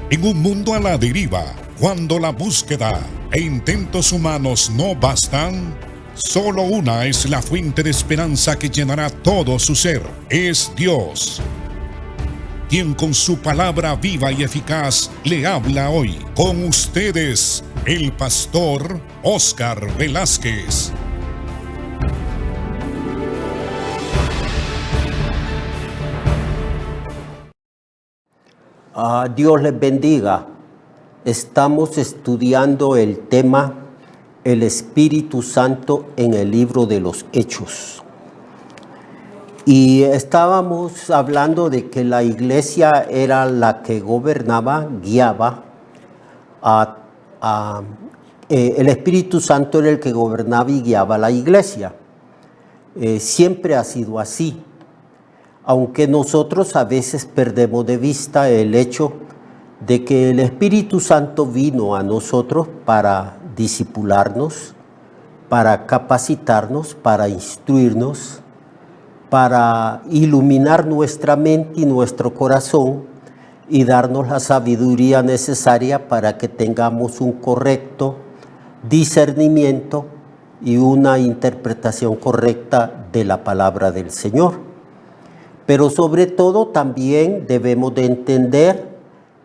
En un mundo a la deriva, cuando la búsqueda e intentos humanos no bastan, solo una es la fuente de esperanza que llenará todo su ser. Es Dios, quien con su palabra viva y eficaz le habla hoy. Con ustedes, el pastor Óscar Velázquez. Dios les bendiga. Estamos estudiando el tema El Espíritu Santo en el libro de los Hechos. Y estábamos hablando de que la iglesia era la que gobernaba, guiaba. El Espíritu Santo era el que gobernaba y guiaba la iglesia. Siempre ha sido así. Aunque nosotros a veces perdemos de vista el hecho de que el Espíritu Santo vino a nosotros para discipularnos, para capacitarnos, para instruirnos, para iluminar nuestra mente y nuestro corazón y darnos la sabiduría necesaria para que tengamos un correcto discernimiento y una interpretación correcta de la palabra del Señor. Pero sobre todo también debemos de entender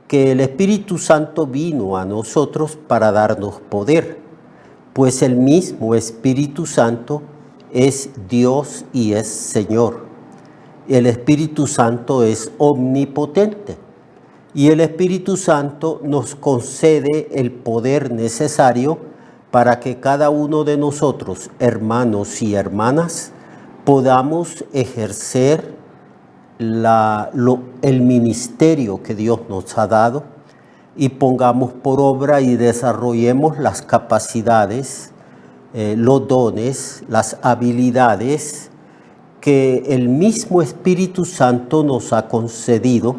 que el Espíritu Santo vino a nosotros para darnos poder, pues el mismo Espíritu Santo es Dios y es Señor. El Espíritu Santo es omnipotente y el Espíritu Santo nos concede el poder necesario para que cada uno de nosotros, hermanos y hermanas, podamos ejercer el ministerio que Dios nos ha dado y pongamos por obra y desarrollemos las capacidades, los dones, las habilidades que el mismo Espíritu Santo nos ha concedido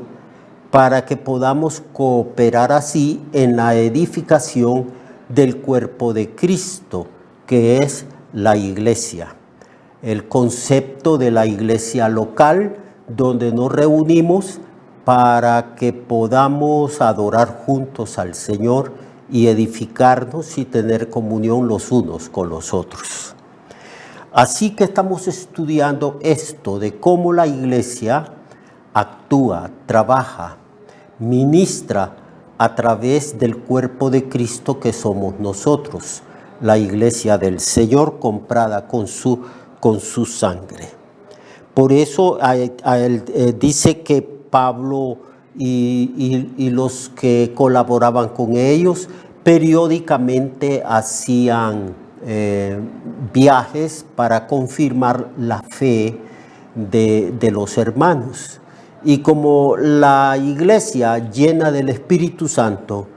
para que podamos cooperar así en la edificación del cuerpo de Cristo, que es la iglesia. El concepto de la iglesia local, donde nos reunimos para que podamos adorar juntos al Señor y edificarnos y tener comunión los unos con los otros. Así que estamos estudiando esto de cómo la iglesia actúa, trabaja, ministra a través del cuerpo de Cristo que somos nosotros, la iglesia del Señor comprada con su sangre. Por eso dice que Pablo y los que colaboraban con ellos periódicamente hacían viajes para confirmar la fe de los hermanos. Y como la iglesia llena del Espíritu Santo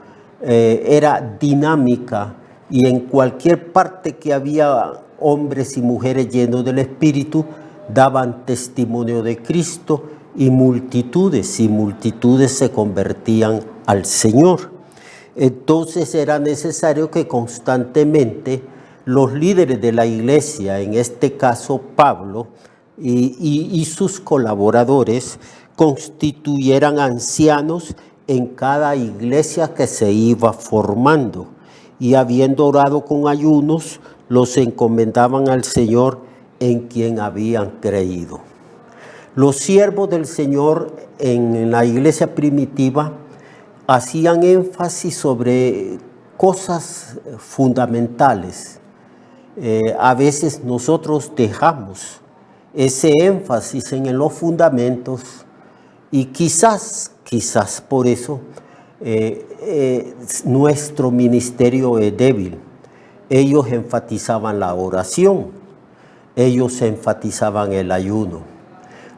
era dinámica y en cualquier parte que había hombres y mujeres llenos del Espíritu, daban testimonio de Cristo y multitudes se convertían al Señor. Entonces era necesario que constantemente los líderes de la iglesia, en este caso Pablo y sus colaboradores, constituyeran ancianos en cada iglesia que se iba formando y habiendo orado con ayunos, los encomendaban al Señor en quien habían creído. Los siervos del Señor en la iglesia primitiva hacían énfasis sobre cosas fundamentales. A veces nosotros dejamos ese énfasis en los fundamentos y quizás por eso nuestro ministerio es débil. Ellos enfatizaban la oración. Ellos enfatizaban el ayuno.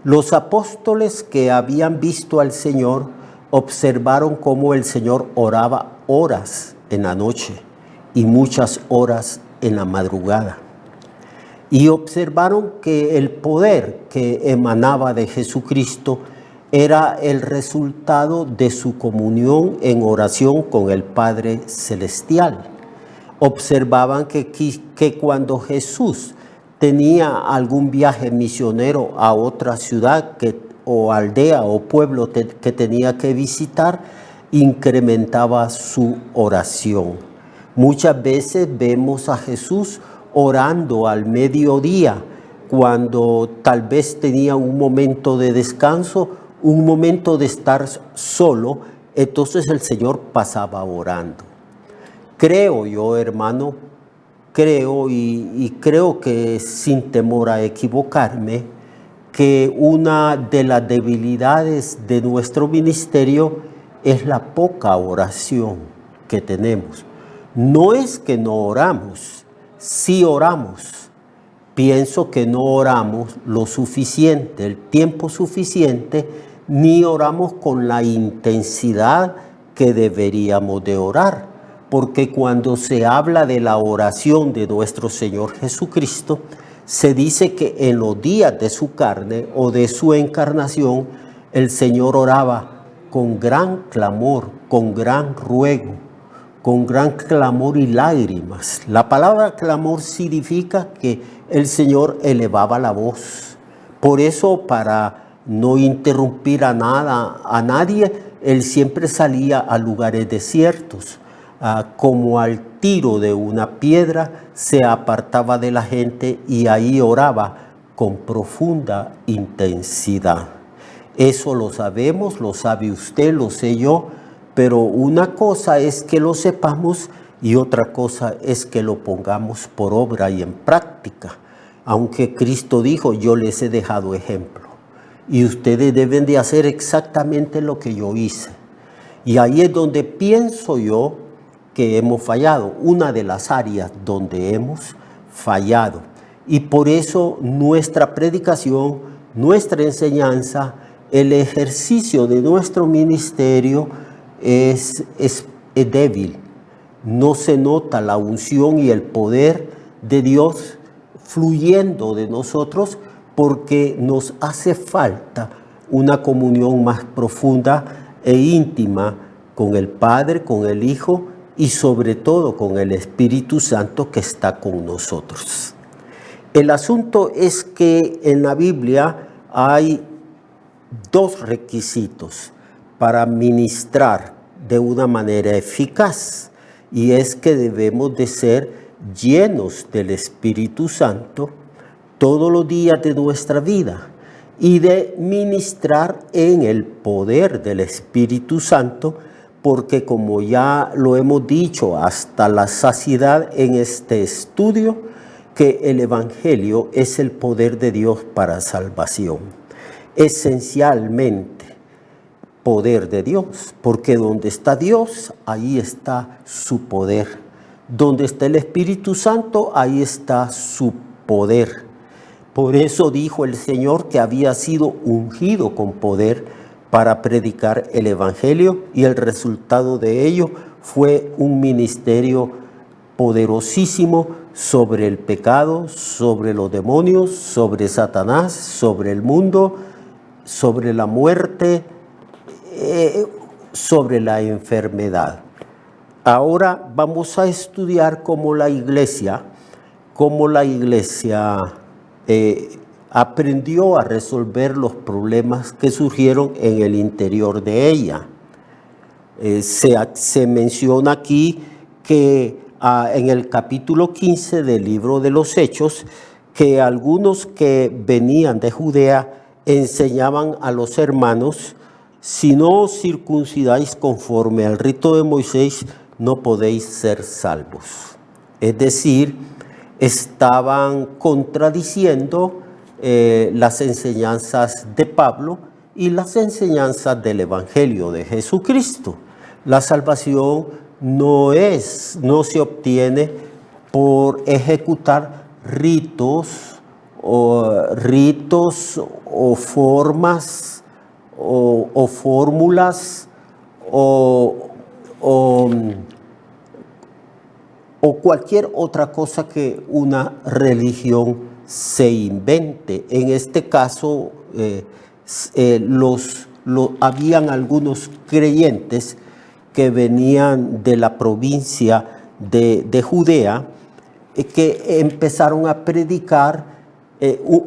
Los apóstoles que habían visto al Señor observaron cómo el Señor oraba horas en la noche y muchas horas en la madrugada. Y observaron que el poder que emanaba de Jesucristo era el resultado de su comunión en oración con el Padre Celestial. Observaban que cuando Jesús tenía algún viaje misionero a otra ciudad o aldea o pueblo que tenía que visitar, incrementaba su oración. Muchas veces vemos a Jesús orando al mediodía, cuando tal vez tenía un momento de descanso, un momento de estar solo, entonces el Señor pasaba orando. Creo yo, hermano, creo y creo que sin temor a equivocarme, que una de las debilidades de nuestro ministerio es la poca oración que tenemos. No es que no oramos, sí oramos. Pienso que no oramos lo suficiente, el tiempo suficiente, ni oramos con la intensidad que deberíamos de orar. Porque cuando se habla de la oración de nuestro Señor Jesucristo, se dice que en los días de su carne o de su encarnación, el Señor oraba con gran clamor, con gran ruego, con gran clamor y lágrimas. La palabra clamor significa que el Señor elevaba la voz. Por eso, para no interrumpir a nadie, Él siempre salía a lugares desiertos. Como al tiro de una piedra, se apartaba de la gente y ahí oraba con profunda intensidad. Eso lo sabemos, lo sabe usted, lo sé yo, pero una cosa es que lo sepamos y otra cosa es que lo pongamos por obra y en práctica. Aunque Cristo dijo, yo les he dejado ejemplo y ustedes deben de hacer exactamente lo que yo hice. Y ahí es donde pienso yo que hemos fallado, una de las áreas donde hemos fallado. Y por eso nuestra predicación, nuestra enseñanza, el ejercicio de nuestro ministerio es débil. No se nota la unción y el poder de Dios fluyendo de nosotros porque nos hace falta una comunión más profunda e íntima con el Padre, con el Hijo y sobre todo con el Espíritu Santo que está con nosotros. El asunto es que en la Biblia hay dos requisitos para ministrar de una manera eficaz, y es que debemos de ser llenos del Espíritu Santo todos los días de nuestra vida y de ministrar en el poder del Espíritu Santo, porque como ya lo hemos dicho hasta la saciedad en este estudio, que el Evangelio es el poder de Dios para salvación. Esencialmente, poder de Dios, porque donde está Dios, ahí está su poder. Donde está el Espíritu Santo, ahí está su poder. Por eso dijo el Señor que había sido ungido con poder para predicar el Evangelio, y el resultado de ello fue un ministerio poderosísimo sobre el pecado, sobre los demonios, sobre Satanás, sobre el mundo, sobre la muerte, sobre la enfermedad. Ahora vamos a estudiar cómo la iglesia aprendió a resolver los problemas que surgieron en el interior de ella. Se menciona aquí que en el capítulo 15 del libro de los Hechos, que algunos que venían de Judea enseñaban a los hermanos: si no os circuncidáis conforme al rito de Moisés, no podéis ser salvos. Es decir, estaban contradiciendo las enseñanzas de Pablo y las enseñanzas del Evangelio de Jesucristo. La salvación no se obtiene por ejecutar ritos o formas o fórmulas o cualquier otra cosa que una religión se invente. En este caso, habían algunos creyentes que venían de la provincia de Judea, que empezaron a predicar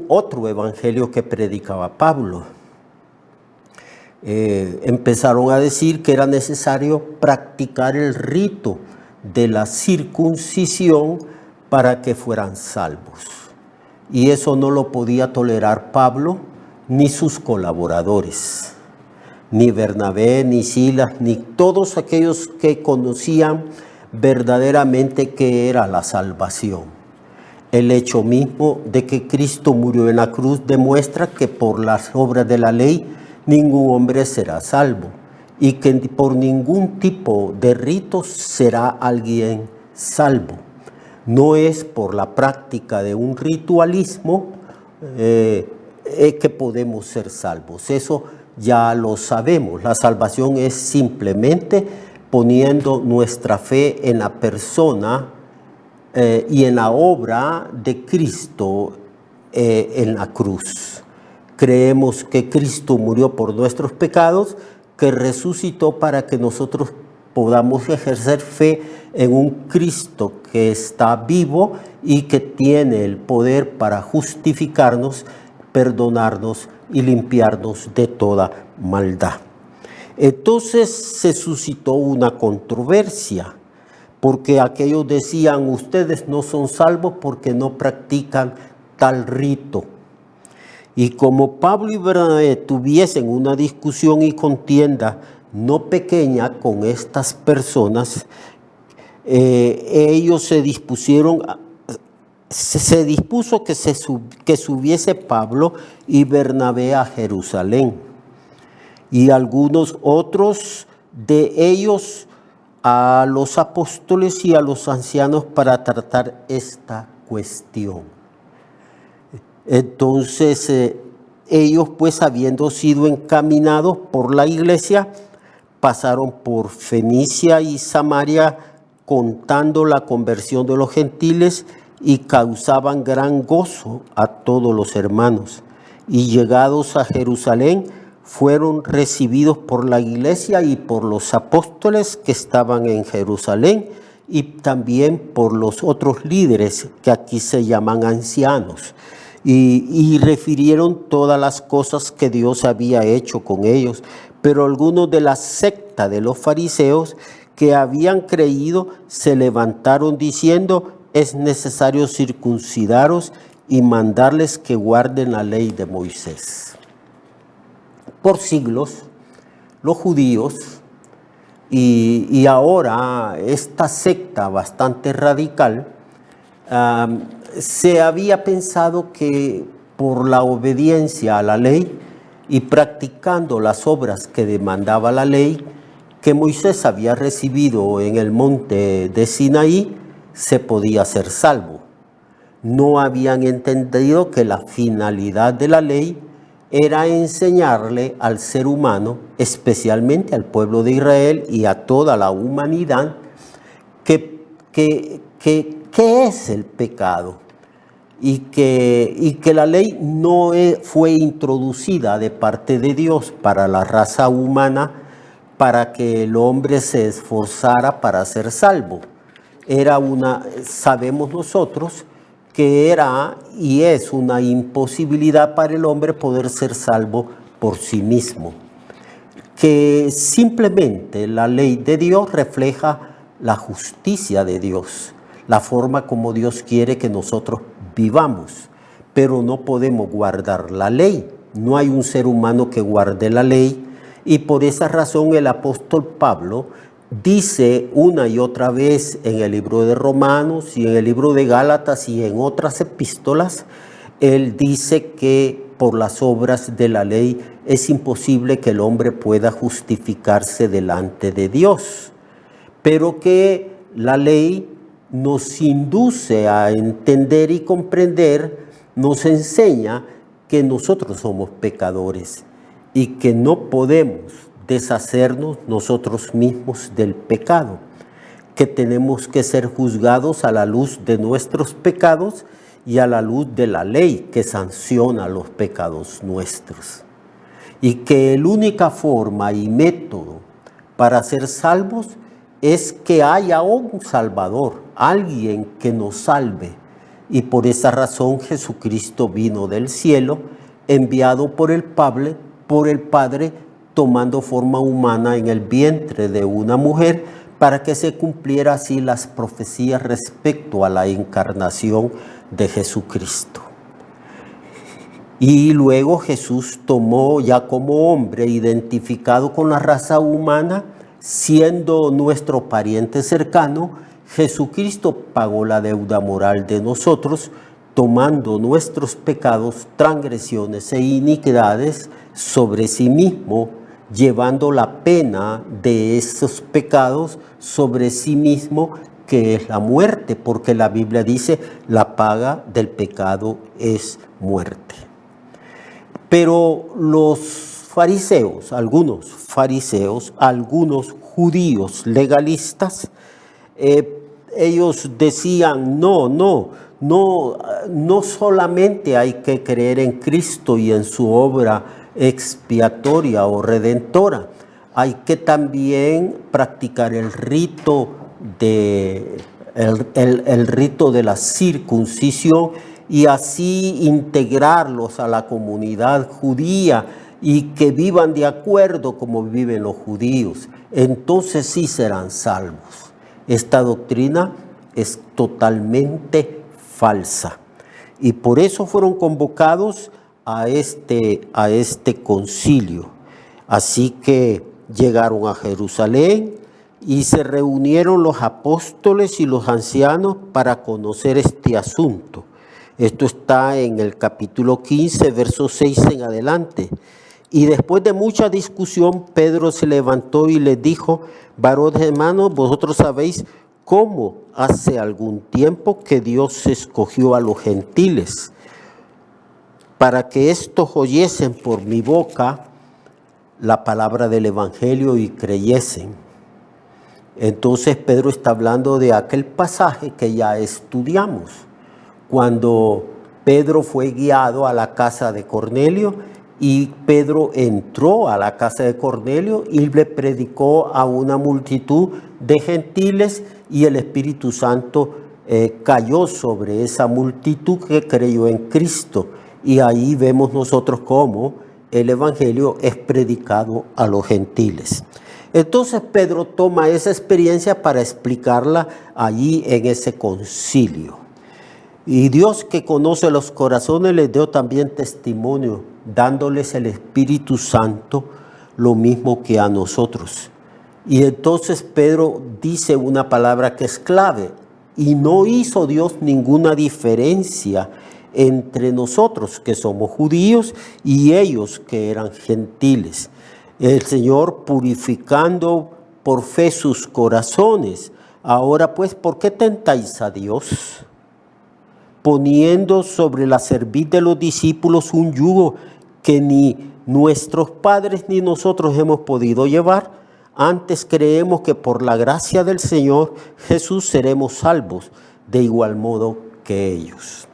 otro evangelio que predicaba Pablo. empezaron a decir que era necesario practicar el rito de la circuncisión para que fueran salvos. Y eso no lo podía tolerar Pablo ni sus colaboradores, ni Bernabé, ni Silas, ni todos aquellos que conocían verdaderamente qué era la salvación. El hecho mismo de que Cristo murió en la cruz demuestra que por las obras de la ley ningún hombre será salvo y que por ningún tipo de ritos será alguien salvo. No es por la práctica de un ritualismo que podemos ser salvos. Eso ya lo sabemos. La salvación es simplemente poniendo nuestra fe en la persona y en la obra de Cristo en la cruz. Creemos que Cristo murió por nuestros pecados, que resucitó para que nosotros podamos ejercer fe en un Cristo que está vivo y que tiene el poder para justificarnos, perdonarnos y limpiarnos de toda maldad. Entonces se suscitó una controversia, porque aquellos decían, ustedes no son salvos porque no practican tal rito. Y como Pablo y Bernabé tuviesen una discusión y contienda no pequeña con estas personas, ellos se dispusieron, se dispuso que subiese Pablo y Bernabé a Jerusalén, y algunos otros de ellos a los apóstoles y a los ancianos para tratar esta cuestión. Entonces ellos, pues, habiendo sido encaminados por la iglesia, pasaron por Fenicia y Samaria contando la conversión de los gentiles y causaban gran gozo a todos los hermanos. Y llegados a Jerusalén, fueron recibidos por la iglesia y por los apóstoles que estaban en Jerusalén y también por los otros líderes que aquí se llaman ancianos. Y refirieron todas las cosas que Dios había hecho con ellos. Pero algunos de la secta de los fariseos que habían creído se levantaron diciendo, es necesario circuncidaros y mandarles que guarden la ley de Moisés. Por siglos, los judíos y ahora esta secta bastante radical, se había pensado que por la obediencia a la ley y practicando las obras que demandaba la ley que Moisés había recibido en el monte de Sinaí, se podía ser salvo. No habían entendido que la finalidad de la ley era enseñarle al ser humano, especialmente al pueblo de Israel y a toda la humanidad, qué es el pecado y que la ley no fue introducida de parte de Dios para la raza humana para que el hombre se esforzara para ser salvo. Sabemos nosotros que era y es una imposibilidad para el hombre poder ser salvo por sí mismo. Que simplemente la ley de Dios refleja la justicia de Dios, la forma como Dios quiere que nosotros vivamos, pero no podemos guardar la ley. No hay un ser humano que guarde la ley, y por esa razón el apóstol Pablo dice una y otra vez en el libro de Romanos y en el libro de Gálatas y en otras epístolas, él dice que por las obras de la ley es imposible que el hombre pueda justificarse delante de Dios, pero que la ley nos induce a entender y comprender, nos enseña que nosotros somos pecadores y que no podemos deshacernos nosotros mismos del pecado, que tenemos que ser juzgados a la luz de nuestros pecados y a la luz de la ley que sanciona los pecados nuestros. Y que la única forma y método para ser salvos es que haya un Salvador, alguien que nos salve. Y por esa razón Jesucristo vino del cielo, enviado por el Padre tomando forma humana en el vientre de una mujer, para que se cumpliera así las profecías respecto a la encarnación de Jesucristo. Y luego Jesús tomó ya como hombre identificado con la raza humana, siendo nuestro pariente cercano, Jesucristo pagó la deuda moral de nosotros, tomando nuestros pecados, transgresiones e iniquidades sobre sí mismo, llevando la pena de esos pecados sobre sí mismo, que es la muerte, porque la Biblia dice, la paga del pecado es muerte. Pero los fariseos, algunos judíos legalistas, ellos decían, no solamente hay que creer en Cristo y en su obra expiatoria o redentora, hay que también practicar el rito de la circuncisión y así integrarlos a la comunidad judía y que vivan de acuerdo como viven los judíos. Entonces sí serán salvos. Esta doctrina es totalmente falsa y por eso fueron convocados a este concilio. Así que llegaron a Jerusalén y se reunieron los apóstoles y los ancianos para conocer este asunto. Esto está en el capítulo 15, verso 6 en adelante. Y después de mucha discusión, Pedro se levantó y les dijo, varones hermanos, vosotros sabéis cómo hace algún tiempo que Dios escogió a los gentiles para que estos oyesen por mi boca la palabra del evangelio y creyesen. Entonces Pedro está hablando de aquel pasaje que ya estudiamos, cuando Pedro fue guiado a la casa de Cornelio y Pedro entró a la casa de Cornelio y le predicó a una multitud de gentiles y el Espíritu Santo cayó sobre esa multitud que creyó en Cristo. Y ahí vemos nosotros cómo el evangelio es predicado a los gentiles. Entonces Pedro toma esa experiencia para explicarla allí en ese concilio. Y Dios, que conoce los corazones, les dio también testimonio, dándoles el Espíritu Santo, lo mismo que a nosotros. Y entonces Pedro dice una palabra que es clave, y no hizo Dios ninguna diferencia entre nosotros que somos judíos y ellos que eran gentiles. El Señor purificando por fe sus corazones. Ahora pues, ¿por qué tentáis a Dios? Poniendo sobre la cerviz de los discípulos un yugo que ni nuestros padres ni nosotros hemos podido llevar. Antes creemos que por la gracia del Señor Jesús seremos salvos de igual modo que ellos.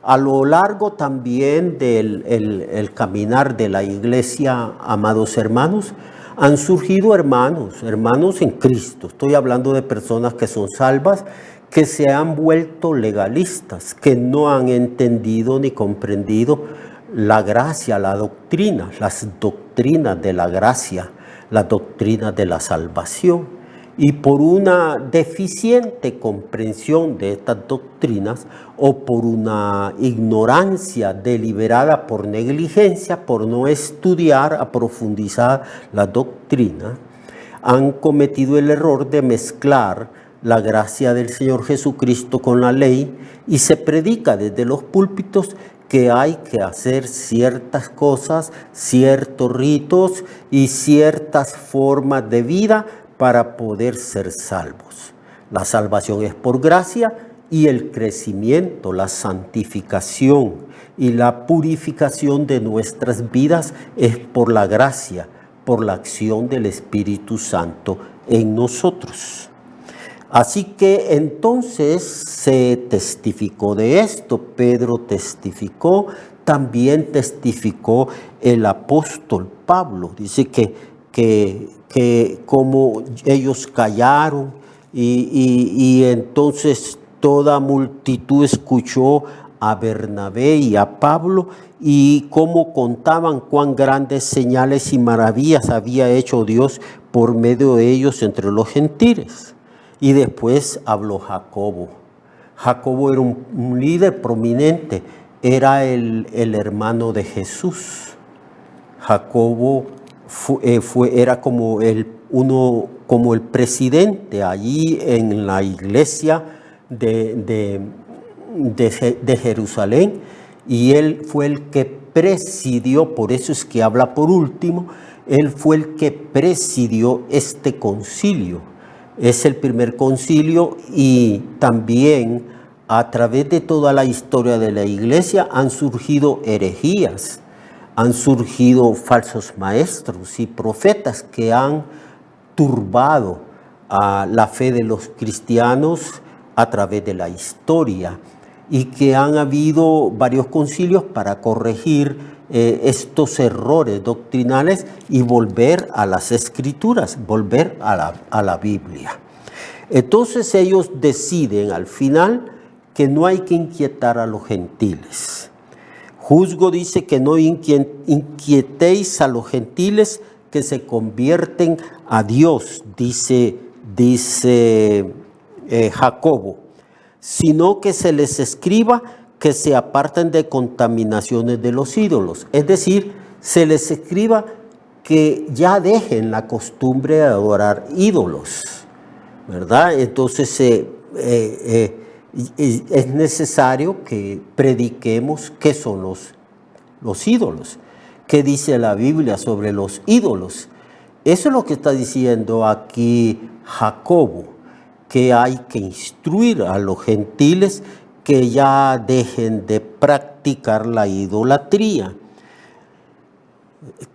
A lo largo también del caminar de la iglesia, amados hermanos, han surgido hermanos en Cristo. Estoy hablando de personas que son salvas, que se han vuelto legalistas, que no han entendido ni comprendido la gracia, la doctrina, las doctrinas de la gracia, la doctrina de la salvación. Y por una deficiente comprensión de estas doctrinas o por una ignorancia deliberada por negligencia, por no estudiar a profundizar la doctrina, han cometido el error de mezclar la gracia del Señor Jesucristo con la ley y se predica desde los púlpitos que hay que hacer ciertas cosas, ciertos ritos y ciertas formas de vida para poder ser salvos. La salvación es por gracia y el crecimiento, la santificación y la purificación de nuestras vidas es por la gracia, por la acción del Espíritu Santo en nosotros. Así que entonces se testificó de esto, Pedro testificó, también testificó el apóstol Pablo. Dice que como ellos callaron y entonces toda multitud escuchó a Bernabé y a Pablo, y cómo contaban cuán grandes señales y maravillas había hecho Dios por medio de ellos entre los gentiles. Y después habló Jacobo. Jacobo era un líder prominente, era el hermano de Jesús. Jacobo era como el presidente allí en la iglesia de Jerusalén, y él fue el que presidió, por eso es que habla por último, él fue el que presidió este concilio. Es el primer concilio, y también a través de toda la historia de la iglesia han surgido herejías, han surgido falsos maestros y profetas que han turbado la fe de los cristianos a través de la historia, y que han habido varios concilios para corregir estos errores doctrinales y volver a las escrituras, volver a la Biblia. Entonces ellos deciden al final que no hay que inquietar a los gentiles. Juzgo dice que no inquietéis a los gentiles que se convierten a Dios, dice Jacobo, sino que se les escriba que se aparten de contaminaciones de los ídolos. Es decir, se les escriba que ya dejen la costumbre de adorar ídolos, ¿verdad? Entonces es necesario que prediquemos qué son los ídolos, qué dice la Biblia sobre los ídolos. Eso es lo que está diciendo aquí Jacobo, que hay que instruir a los gentiles que ya dejen de practicar la idolatría,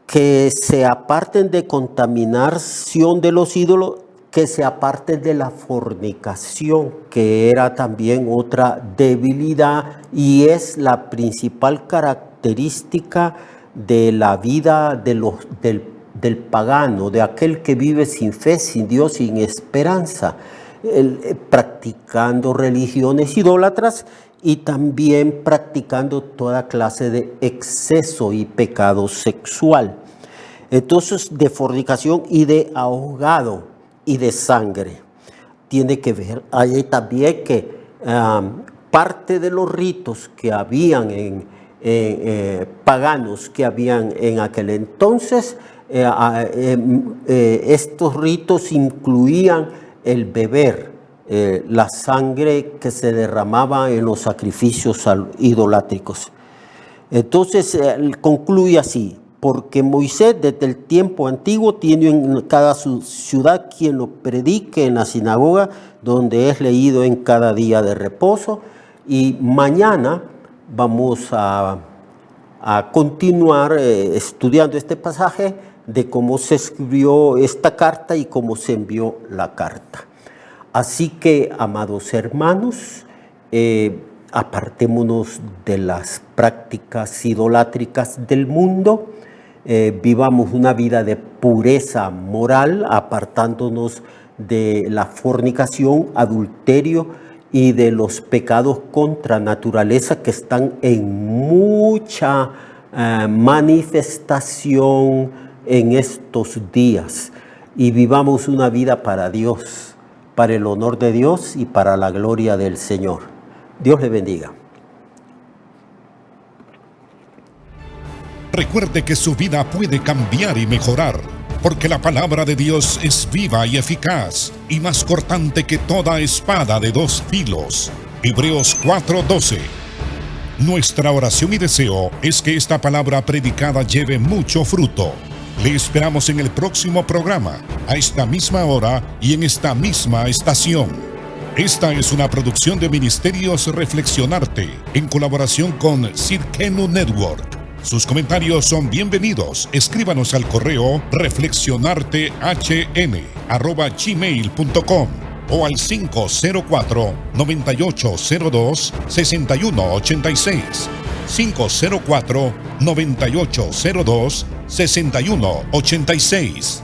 que se aparten de contaminación de los ídolos, que se aparten de la fornicación, que era también otra debilidad y es la principal característica de la vida del pagano, de aquel que vive sin fe, sin Dios, sin esperanza, practicando religiones idólatras y también practicando toda clase de exceso y pecado sexual. Entonces, de fornicación y de ahogado y de sangre. Tiene que ver, hay también que parte de los ritos que habían paganos que habían en aquel entonces, estos ritos incluían el beber la sangre que se derramaba en los sacrificios idolátricos. Entonces concluye así: porque Moisés desde el tiempo antiguo tiene en cada ciudad quien lo predique en la sinagoga, donde es leído en cada día de reposo. Y mañana vamos a continuar estudiando este pasaje de cómo se escribió esta carta y cómo se envió la carta. Así que, amados hermanos, apartémonos de las prácticas idolátricas del mundo, vivamos una vida de pureza moral, apartándonos de la fornicación, adulterio y de los pecados contra naturaleza que están en mucha manifestación en estos días, y vivamos una vida para Dios, para el honor de Dios y para la gloria del Señor. Dios le bendiga. Recuerde que su vida puede cambiar y mejorar, porque la palabra de Dios es viva y eficaz, y más cortante que toda espada de dos filos. Hebreos 4:12. Nuestra oración y deseo es que esta palabra predicada lleve mucho fruto. Le esperamos en el próximo programa, a esta misma hora y en esta misma estación. Esta es una producción de Ministerios Reflexionarte, en colaboración con Cirkenu Network. Sus comentarios son bienvenidos. Escríbanos al correo reflexionartehn@gmail.com o al 504-9802-6186. 504-9802-6186.